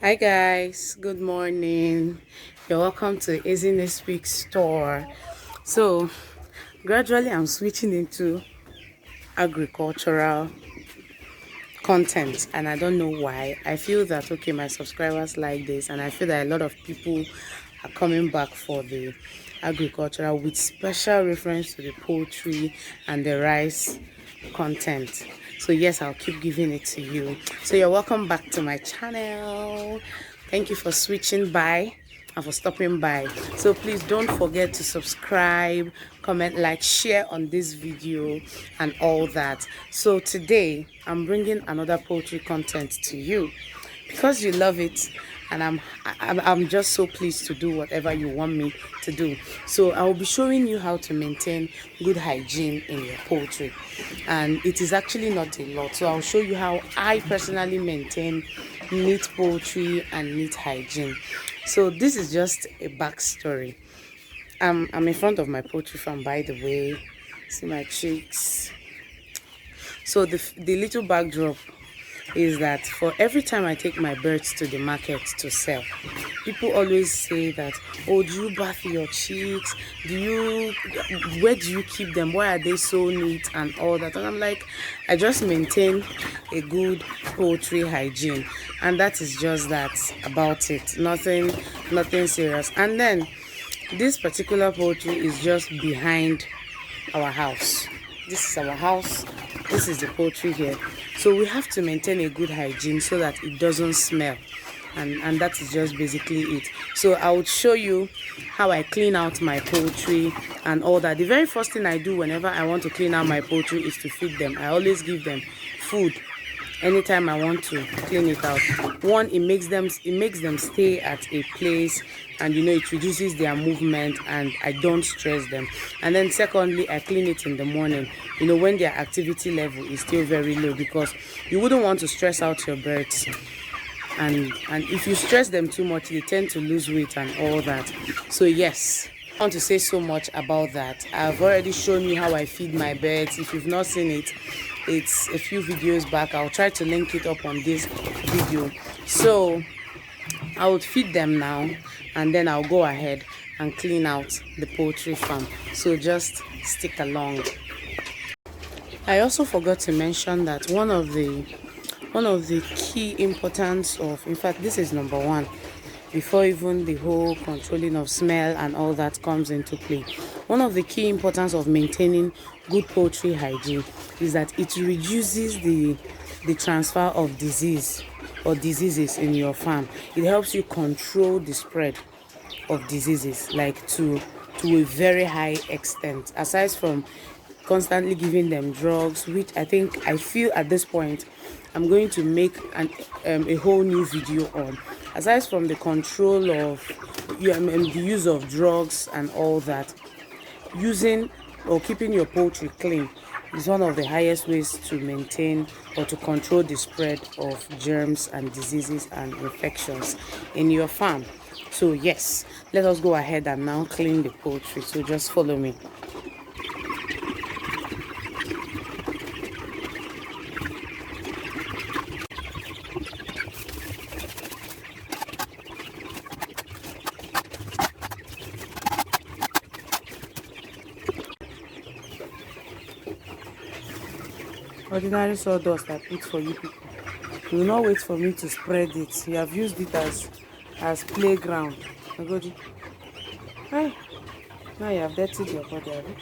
Hi guys, good morning. You're welcome to Ezinne-Speaks store. So gradually I'm switching into agricultural content and I don't know why. I feel that okay, my subscribers like this and I feel that a lot of people are coming back for the agricultural with special reference to the poultry and the rice content. So yes, I'll keep giving it to you. So you're welcome back to my channel. Thank you for switching by and for stopping by. So please don't forget to subscribe, comment, like, share on this video and all that. So today I'm bringing another poultry content to you because you love it, and I'm just so pleased to do whatever you want me to do. So I will be showing you how to maintain good hygiene in your poultry, and it is actually not a lot. So I'll show you how I personally maintain neat poultry and neat hygiene. So this is just a backstory. I'm in front of my poultry farm, by the way. See my chicks. So the little backdrop is that for every time I take my birds to the market to sell, people always say that, oh, do you bath your chicks? Where do you keep them? Why are they so neat and all that? And I'm like, I just maintain a good poultry hygiene, and that is just that about it. Nothing serious. And then this particular poultry is just behind our house. This is our house. This is the poultry here. So we have to maintain a good hygiene so that it doesn't smell. And that is just basically it. So I would show you how I clean out my poultry and all that. The very first thing I do whenever I want to clean out my poultry is to feed them. I always give them food anytime I want to clean it out. One, it makes them stay at a place, and it reduces their movement and I don't stress them. And then secondly, I clean it in the morning, when their activity level is still very low, because you wouldn't want to stress out your birds, and if you stress them too much they tend to lose weight and all that. So yes, I want to say so much about that. I've already shown you how I feed my birds. If you've not seen it, it's a few videos back. I'll try to link it up on this video. So I would feed them now, and then I'll go ahead and clean out the poultry farm. So just stick along. I also forgot to mention that one of the key importance of, in fact, this is number one, before even the whole controlling of smell and all that comes into play. One of the key importance of maintaining good poultry hygiene is that it reduces the transfer of disease or diseases in your farm. It helps you control the spread of diseases, like to a very high extent, aside from constantly giving them drugs, which I feel at this point I'm going to make a whole new video on. Aside from the control of the use of drugs and all that, using or keeping your poultry clean is one of the highest ways to maintain or to control the spread of germs and diseases and infections in your farm. So yes, let us go ahead and now clean the poultry. So just follow me. Ordinary sawdust I put for you people. You will not wait for me to spread it. You have used it as playground. Nagodi. Hi. Now you have dirtied your body, abi?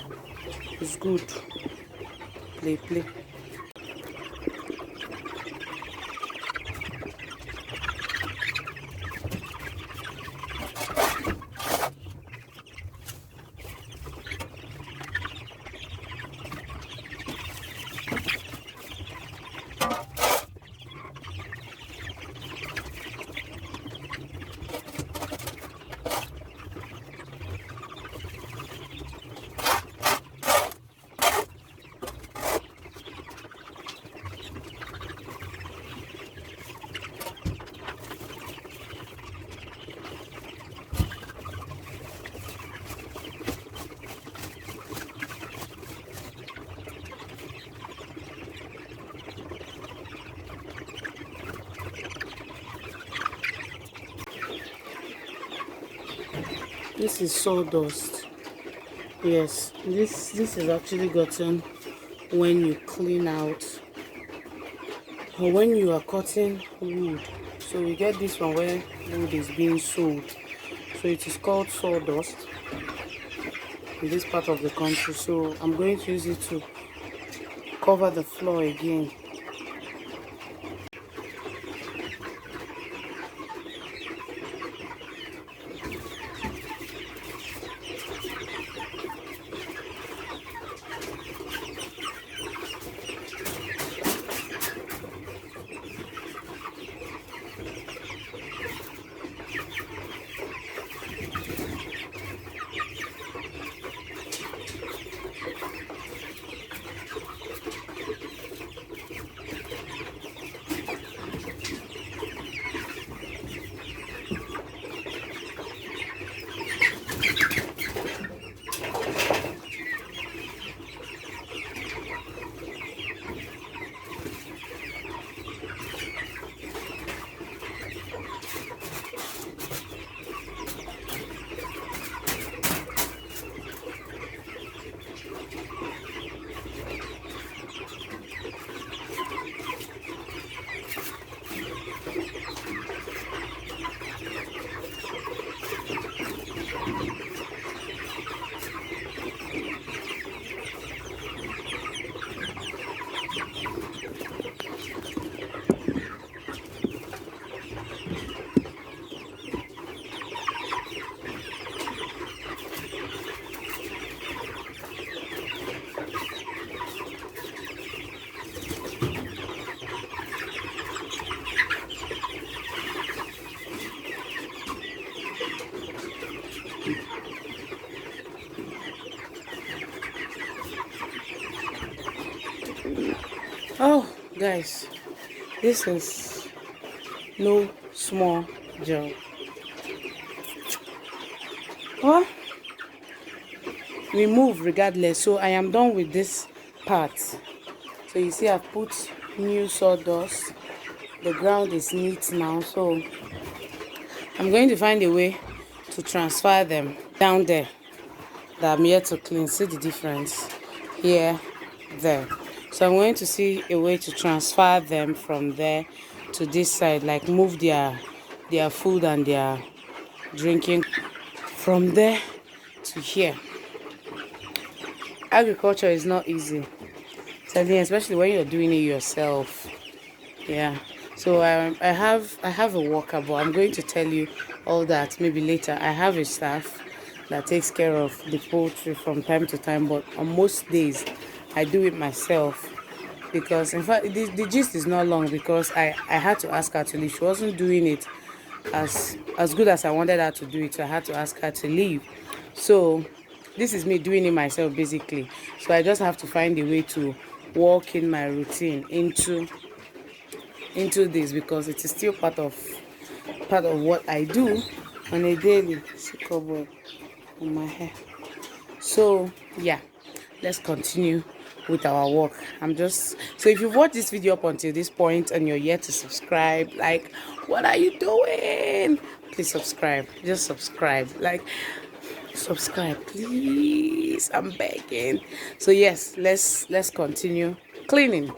It's good. Play. This is sawdust. Yes, this is actually gotten when you clean out or when you are cutting wood. So we get this one where wood is being sold. So it is called sawdust in this part of the country. So I'm going to use it to cover the floor again. Oh, guys, this is no small job. Well, we move regardless. So I am done with this part. So you see, I've put new sawdust. The ground is neat now. So I'm going to find a way to transfer them down there that I'm yet to clean. See the difference here, there. So I'm going to see a way to transfer them from there to this side, like move their food and their drinking from there to here. Agriculture is not easy, especially when you're doing it yourself. Yeah. So I have a worker, but I'm going to tell you all that maybe later. I have a staff that takes care of the poultry from time to time, but on most days I do it myself. Because in fact the gist is not long, because I had to ask her to leave. She wasn't doing it as good as I wanted her to do it, so I had to ask her to leave. So this is me doing it myself basically. So I just have to find a way to work in my routine into this, because it is still part of what I do on a daily. See cobweb on my hair. So yeah, let's continue with our work. So if you've watched this video up until this point and you're yet to subscribe, like, what are you doing? Please subscribe. Just subscribe. Like, subscribe, please. I'm begging. So yes, let's continue cleaning.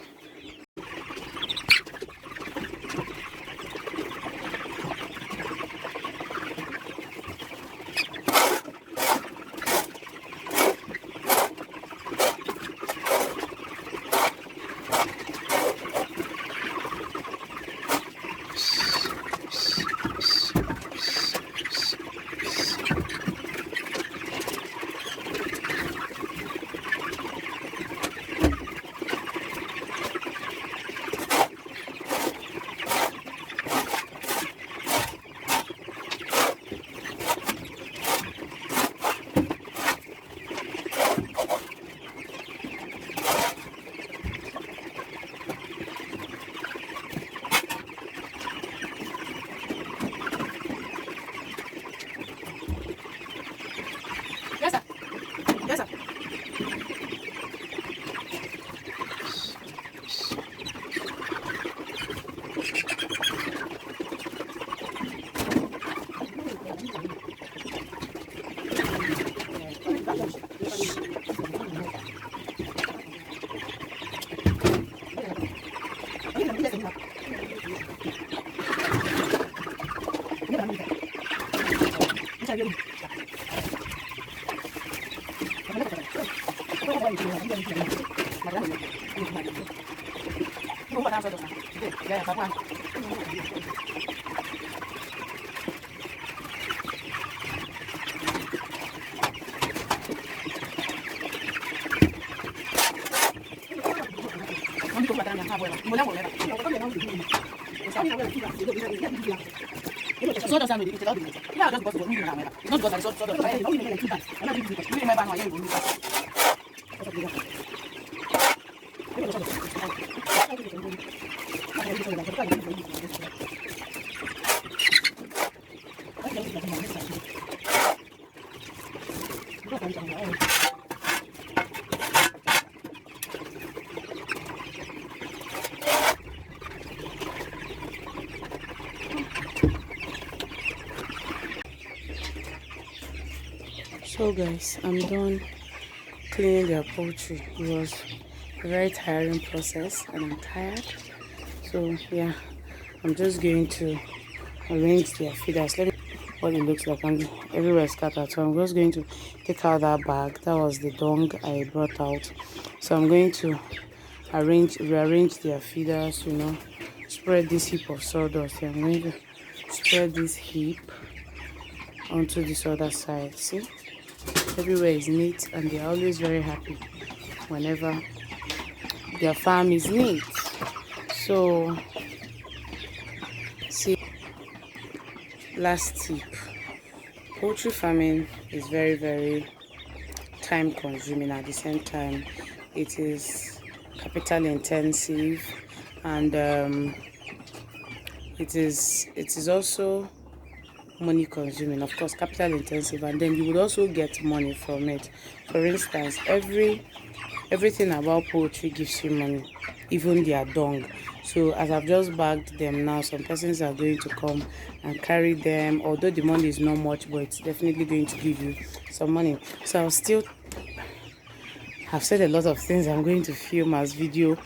So guys, I'm done cleaning their poultry. It was a very tiring process and I'm tired. So yeah, I'm just going to arrange their feeders. Let me what it looks like. I'm everywhere scattered. So I'm just going to take out that bag. That was the dung I brought out. So I'm going to rearrange their feeders, you know, spread this heap of sawdust. I'm going to spread this heap onto this other side. See? Everywhere is neat and they're always very happy whenever their farm is neat. So see, last tip, poultry farming is very time consuming. At the same time it is capital intensive, and it is also money consuming, of course capital intensive, and then you would also get money from it. For instance, everything about poultry gives you money, even their dung. So as I've just bagged them now, some persons are going to come and carry them, although the money is not much, but it's definitely going to give you some money. So I've said a lot of things I'm going to film as video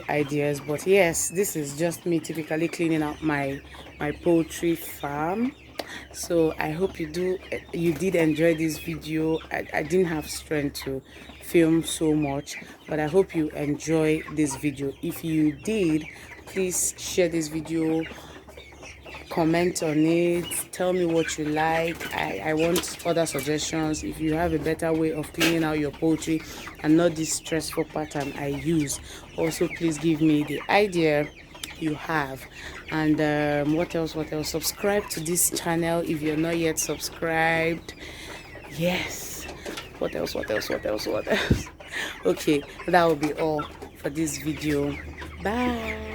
ideas, but yes, this is just me typically cleaning out my poultry farm. So I hope you did enjoy this video. I didn't have strength to film so much, but I hope you enjoy this video. If you did, please share this video, comment on it, tell me what you like. I want other suggestions. If you have a better way of cleaning out your poultry and not this stressful pattern I use, also please give me the idea you have. And what else subscribe to this channel if you're not yet subscribed. Yes, what else okay, that will be all for this video. Bye.